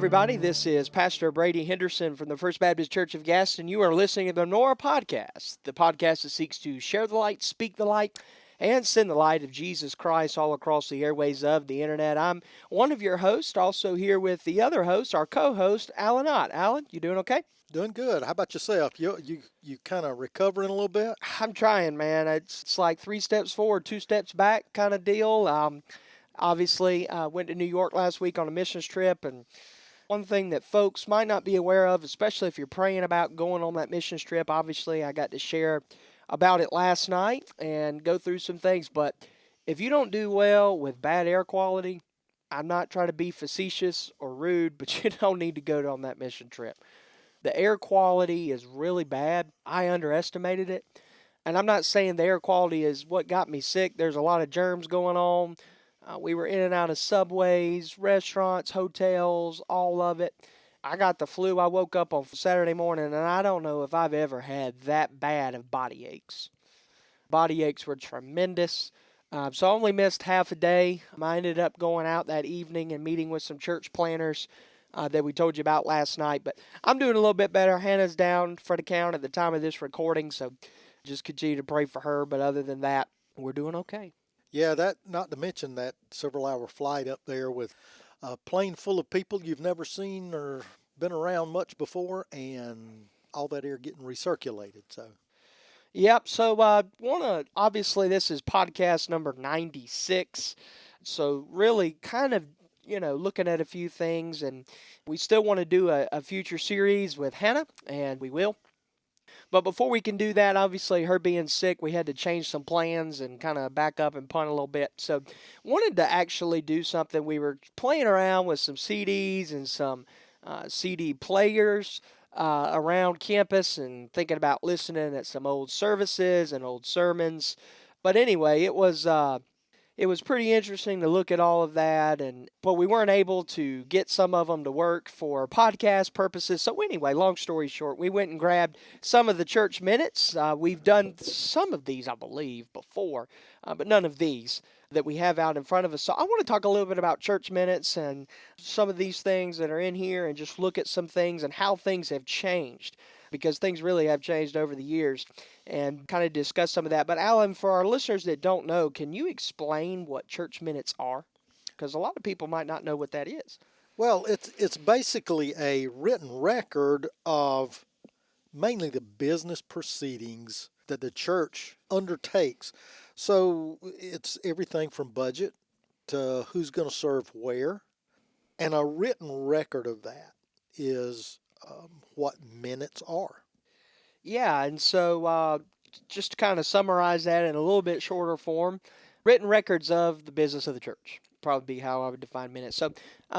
everybody. This is Pastor Brady Henderson from the First Baptist Church of Gaston. You are listening to the Menorah Podcast, the podcast that seeks to share the light, speak the light, and send the light of Jesus Christ all across the airways of the internet. I'm one of your hosts, also here with the other host, our co-host, Allen. Allen, you doing okay? Doing good. How about yourself? You kind of recovering a little bit? I'm trying, man. It's like 3 steps forward, 2 steps back kind of deal. Obviously, went to New York last week on a missions trip, and one thing that folks might not be aware of, especially if you're praying about going on that missions trip, obviously I got to share about it last night and go through some things, but if you don't do well with bad air quality, I'm not trying to be facetious or rude, but you don't need to go on that mission trip. The air quality is really bad. I underestimated it. And I'm not saying the air quality is what got me sick. There's a lot of germs going on. We were in and out of subways, restaurants, hotels, all of it. I got the flu. I woke up on Saturday morning, and I don't know if I've ever had that bad of body aches. Body aches were tremendous. So I only missed half a day. I ended up going out that evening and meeting with some church planners that we told you about last night. But I'm doing a little bit better. Hannah's down for the count at the time of this recording, so just continue to pray for her. But other than that, we're doing okay. Yeah, that not to mention that several-hour flight up there with a plane full of people you've never seen or been around much before, and all that air getting recirculated. So, yep. So, obviously, this is podcast number 96. So, really, kind of, looking at a few things, and we still want to do a future series with Hannah, and we will. But before we can do that, obviously her being sick, we had to change some plans and kind of back up and punt a little bit. So wanted to actually do something. We were playing around with some CDs and some CD players around campus and thinking about listening at some old services and old sermons. But anyway, it was pretty interesting to look at all of that, but we weren't able to get some of them to work for podcast purposes. So anyway, long story short, we went and grabbed some of the church minutes. We've done some of these, I believe, before, but none of these that we have out in front of us. So I want to talk a little bit about church minutes and some of these things that are in here and just look at some things and how things have changed, because things really have changed over the years, and kind of discuss some of that. But Alan, for our listeners that don't know, can you explain what church minutes are? Because a lot of people might not know what that is. Well, it's basically a written record of mainly the business proceedings that the church undertakes. So it's everything from budget to who's going to serve where, and a written record of that is what minutes are. Yeah, and so just to kind of summarize that in a little bit shorter form, written records of the business of the church, probably be how I would define minutes. So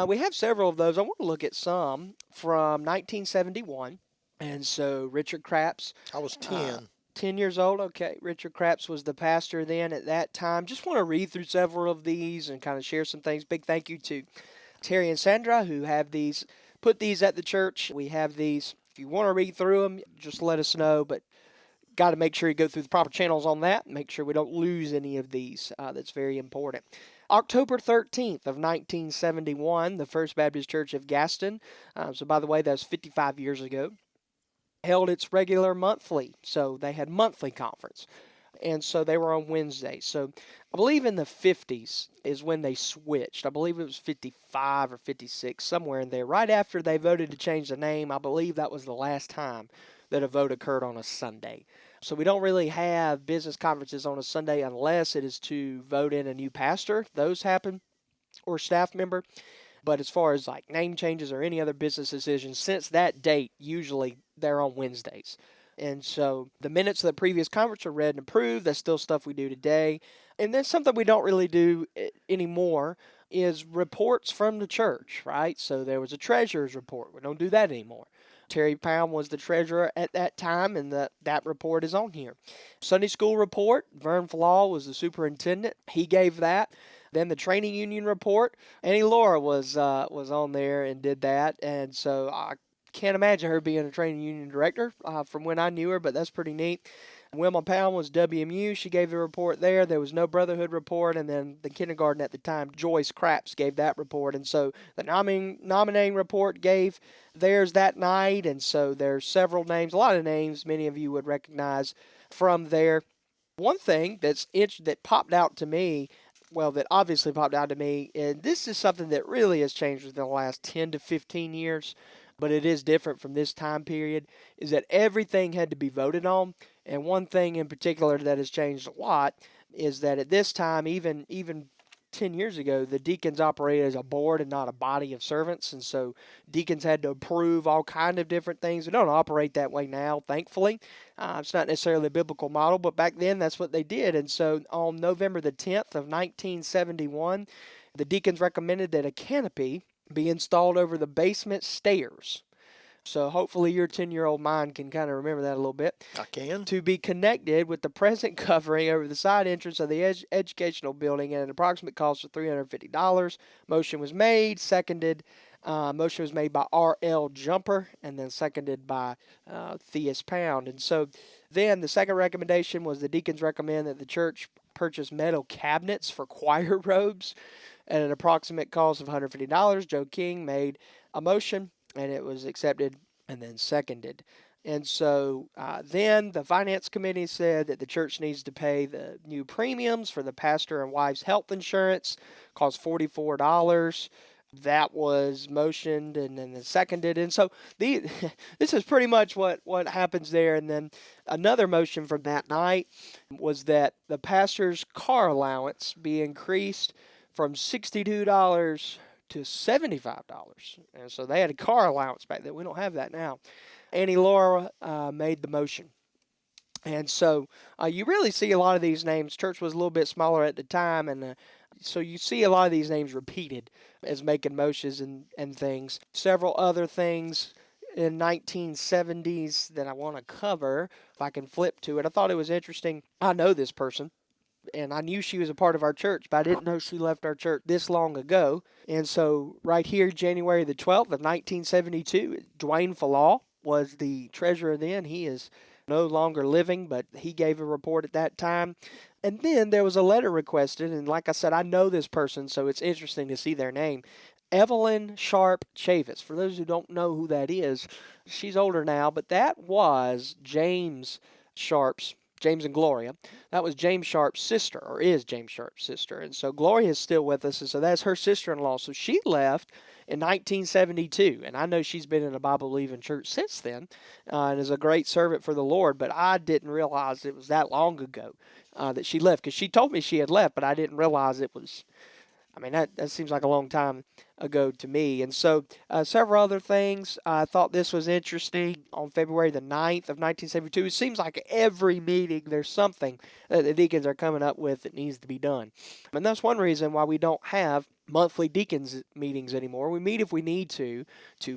we have several of those. I want to look at some from 1971. And so Richard Craps. I was 10. 10 years old? Okay. Richard Craps was the pastor then at that time. Just want to read through several of these and kind of share some things. Big thank you to Terry and Sandra who have these, put these at the church. We have these. If you want to read through them, just let us know. But got to make sure you go through the proper channels on that. Make sure we don't lose any of these. That's very important. October 13th of 1971, the First Baptist Church of Gaston. So by the way, that's 55 years ago. Held its regular monthly. So they had monthly conference. And so they were on Wednesdays. So I believe in the 50s is when they switched. I believe it was 55 or 56, somewhere in there. Right after they voted to change the name, I believe that was the last time that a vote occurred on a Sunday. So we don't really have business conferences on a Sunday unless it is to vote in a new pastor. Those happen, or staff member. But as far as like name changes or any other business decisions, since that date, usually they're on Wednesdays. And so the minutes of the previous conference are read and approved. That's still stuff we do today. And then something we don't really do anymore is reports from the church, right? So there was a treasurer's report. We don't do that anymore. Terry Pound was the treasurer at that time, and that report is on here. Sunday school report, Vern Flaw was the superintendent. He gave that. Then the training union report, Annie Laura was on there and did that. And so Can't imagine her being a training union director from when I knew her, but that's pretty neat. Wilma Pound was WMU. She gave the report there. There was no Brotherhood report, and then the kindergarten at the time, Joyce Craps, gave that report. And so the nominating report gave theirs that night, and so there's several names, a lot of names many of you would recognize from there. One thing that popped out to me, well, that obviously popped out to me, and this is something that really has changed within the last 10 to 15 years, but it is different from this time period, is that everything had to be voted on. And one thing in particular that has changed a lot is that at this time, even 10 years ago, the deacons operated as a board and not a body of servants. And so deacons had to approve all kind of different things. They don't operate that way now, thankfully. It's not necessarily a biblical model, but back then that's what they did. And so on November the 10th of 1971, the deacons recommended that a canopy be installed over the basement stairs. So hopefully your 10-year-old mind can kind of remember that a little bit. I can. To be connected with the present covering over the side entrance of the educational building at an approximate cost of $350. Motion was made, seconded. Motion was made by R.L. Jumper and then seconded by Theus Pound. And so then the second recommendation was the deacons recommend that the church purchase metal cabinets for choir robes at an approximate cost of $150. Joe King made a motion, and it was accepted and then seconded. And so then the finance committee said that the church needs to pay the new premiums for the pastor and wife's health insurance, cost $44. That was motioned and then seconded. And so this is pretty much what happens there. And then another motion from that night was that the pastor's car allowance be increased from $62 to $75. And so they had a car allowance back then. We don't have that now. Annie Laura made the motion. And so you really see a lot of these names. Church was a little bit smaller at the time, and so you see a lot of these names repeated as making motions and things. Several other things in 1970s that I want to cover, if I can flip to it. I thought it was interesting. I know this person, and I knew she was a part of our church, but I didn't know she left our church this long ago. And so right here, January the 12th of 1972, Dwayne Fallaw was the treasurer then. He is no longer living, but he gave a report at that time. And then there was a letter requested, and like I said, I know this person, so it's interesting to see their name. Evelyn Sharp Chavis. For those who don't know who that is, she's older now, but that was James and Gloria. That was James Sharp's sister, or is James Sharp's sister. And so Gloria is still with us, and so that's her sister-in-law. So she left in 1972, and I know she's been in a Bible-believing church since then, and is a great servant for the Lord, but I didn't realize it was that long ago that she left, because she told me she had left, but I didn't realize it was, I mean, that seems like a long time ago to me. And so several other things. I thought this was interesting. On February the 9th of 1972, it seems like every meeting there's something that the deacons are coming up with that needs to be done. And that's one reason why we don't have monthly deacons meetings anymore. We meet if we need to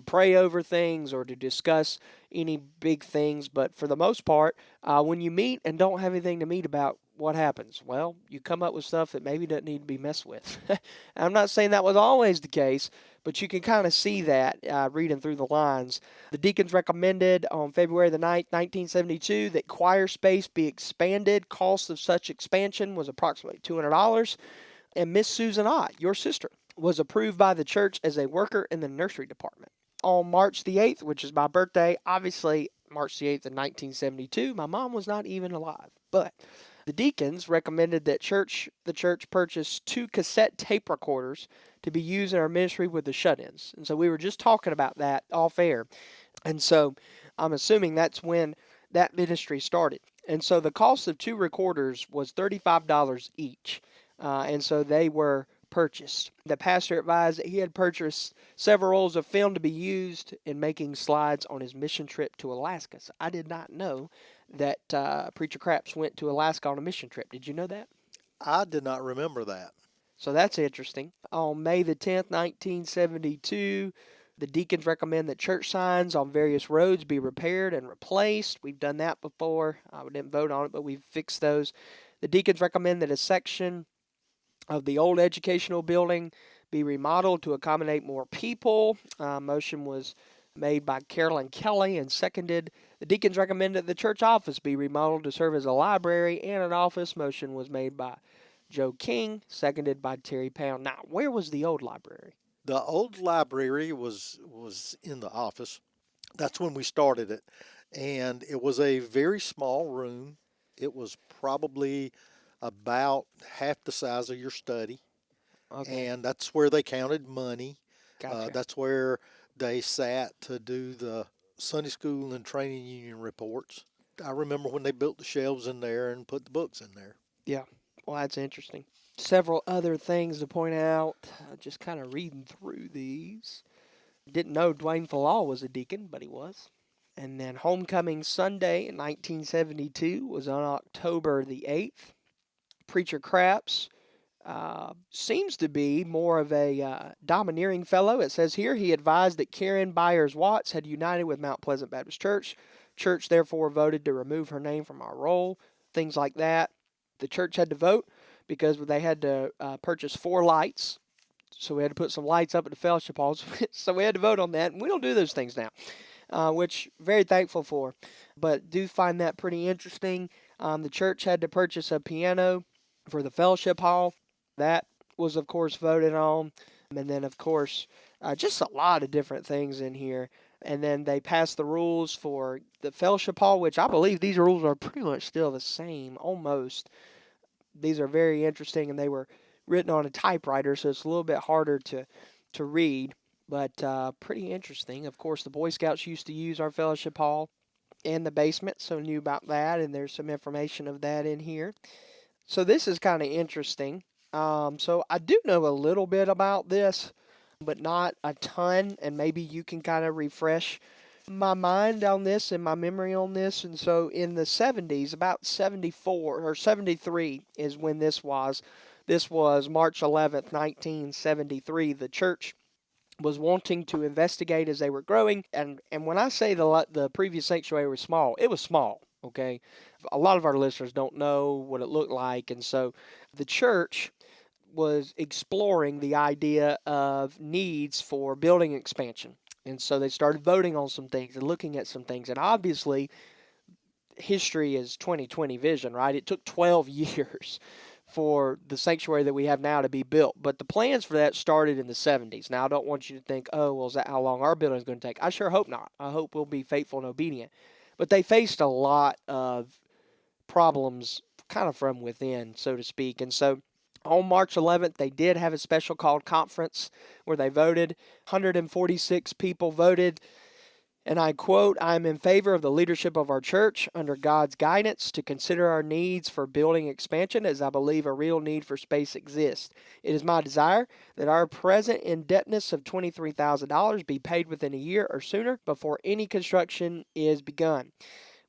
pray over things or to discuss any big things. But for the most part, when you meet and don't have anything to meet about, what happens? Well, you come up with stuff that maybe doesn't need to be messed with. I'm not saying that was always the case, but you can kind of see that reading through the lines. The deacons recommended on February the 9th, 1972, that choir space be expanded. Cost of such expansion was approximately $200. And Miss Susan Ott, your sister, was approved by the church as a worker in the nursery department. On March the 8th, which is my birthday, obviously March the 8th of 1972, my mom was not even alive, but the deacons recommended that the church purchase 2 cassette tape recorders to be used in our ministry with the shut-ins. And so we were just talking about that off air. And so I'm assuming that's when that ministry started. And so the cost of 2 recorders was $35 each. And so they were purchased. The pastor advised that he had purchased several rolls of film to be used in making slides on his mission trip to Alaska. So I did not know that Preacher Craps went to Alaska on a mission trip. Did you know that? I did not remember that. So that's interesting. On May the 10th, 1972, the deacons recommend that church signs on various roads be repaired and replaced. We've done that before. We didn't vote on it, but we've fixed those. The deacons recommend that a section of the old educational building be remodeled to accommodate more people. Motion was made by Carolyn Kelly and seconded. The deacons recommended the church office be remodeled to serve as a library, and an office motion was made by Joe King, seconded by Terry Pound. Now, where was the old library? The old library was in the office. That's when we started it. And it was a very small room. It was probably about half the size of your study. Okay, And that's where they counted money. gotcha. That's where they sat to do the Sunday school and training union reports. I remember when they built the shelves in there and put the books in there. Yeah, well, that's interesting. Several other things to point out, just kind of reading through these. Didn't know Dwayne Falal was a deacon, but he was. And then Homecoming Sunday in 1972 was on October the 8th. Preacher Craps seems to be more of a domineering fellow. It says here he advised that Karen Byers Watts had united with Mount Pleasant Baptist Church. Church therefore voted to remove her name from our roll. Things like that. The church had to vote because they had to purchase 4 lights. So we had to put some lights up at the fellowship halls. So we had to vote on that, and we don't do those things now, which very thankful for. But do find that pretty interesting. The church had to purchase a piano for the fellowship hall. That was, of course, voted on. And then, of course, just a lot of different things in here. And then they passed the rules for the fellowship hall, which I believe these rules are pretty much still the same, almost. These are very interesting, and they were written on a typewriter, so it's a little bit harder to read, but pretty interesting. Of course, the Boy Scouts used to use our fellowship hall and the basement, so knew about that, and there's some information of that in here. So this is kind of interesting. So I do know a little bit about this, but not a ton, and maybe you can kind of refresh my mind on this and my memory on this. And so in the 70s, about 74 or 73 is when this was. This was March 11th, 1973. The church was wanting to investigate as they were growing. And when I say the previous sanctuary was small, it was small, okay? A lot of our listeners don't know what it looked like. And so the church was exploring the idea of needs for building expansion. And so they started voting on some things and looking at some things. And obviously, history is 2020 vision, right? It took 12 years for the sanctuary that we have now to be built. But the plans for that started in the 70s. Now, I don't want you to think, oh, well, is that how long our building is going to take? I sure hope not. I hope we'll be faithful and obedient. But they faced a lot of problems kind of from within, so to speak. And so on March 11th, they did have a special called conference where they voted. 146 people voted. And I quote, I am in favor of the leadership of our church under God's guidance to consider our needs for building expansion, as I believe a real need for space exists. It is my desire that our present indebtedness of $23,000 be paid within a year or sooner before any construction is begun.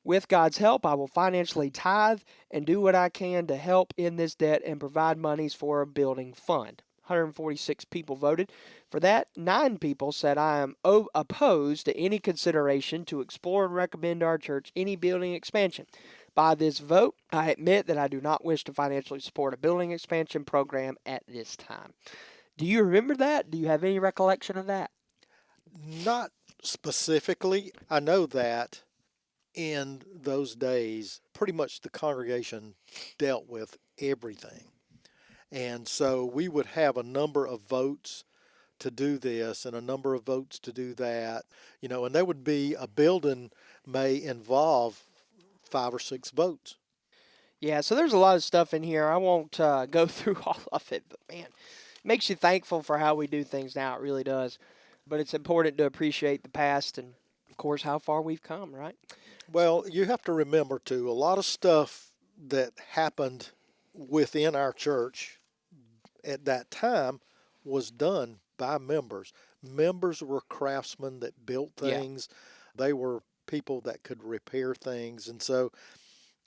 With God's help, I will financially tithe and do what I can to help in this debt and provide monies for a building fund. 146 people voted for that. 9 people said I am opposed to any consideration to explore and recommend to our church any building expansion. By this vote, I admit that I do not wish to financially support a building expansion program at this time. Do you remember that? Do you have any recollection of that? Not specifically. I know that in those days, pretty much the congregation dealt with everything. And so we would have a number of votes to do this and a number of votes to do that, and there would be a building may involve 5 or 6 votes. Yeah, so there's a lot of stuff in here. I won't go through all of it, but man, it makes you thankful for how we do things now. It really does. But it's important to appreciate the past and, of course, how far we've come, right? Well, you have to remember, too, a lot of stuff that happened within our church at that time was done by members. Members were craftsmen that built things. Yeah. They were people that could repair things. And so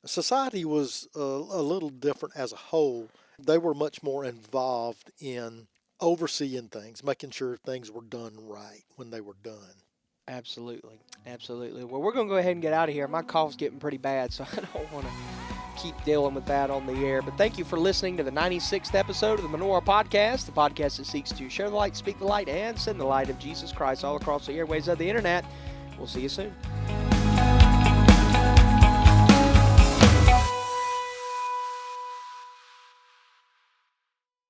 society was a little different as a whole. They were much more involved in overseeing things, making sure things were done right when they were done. Absolutely. Absolutely. Well, we're going to go ahead and get out of here. My cough's getting pretty bad, so I don't want to keep dealing with that on the air. But thank you for listening to the 96th episode of the Menorah Podcast, the podcast that seeks to share the light, speak the light, and send the light of Jesus Christ all across the airways of the internet. We'll see you soon.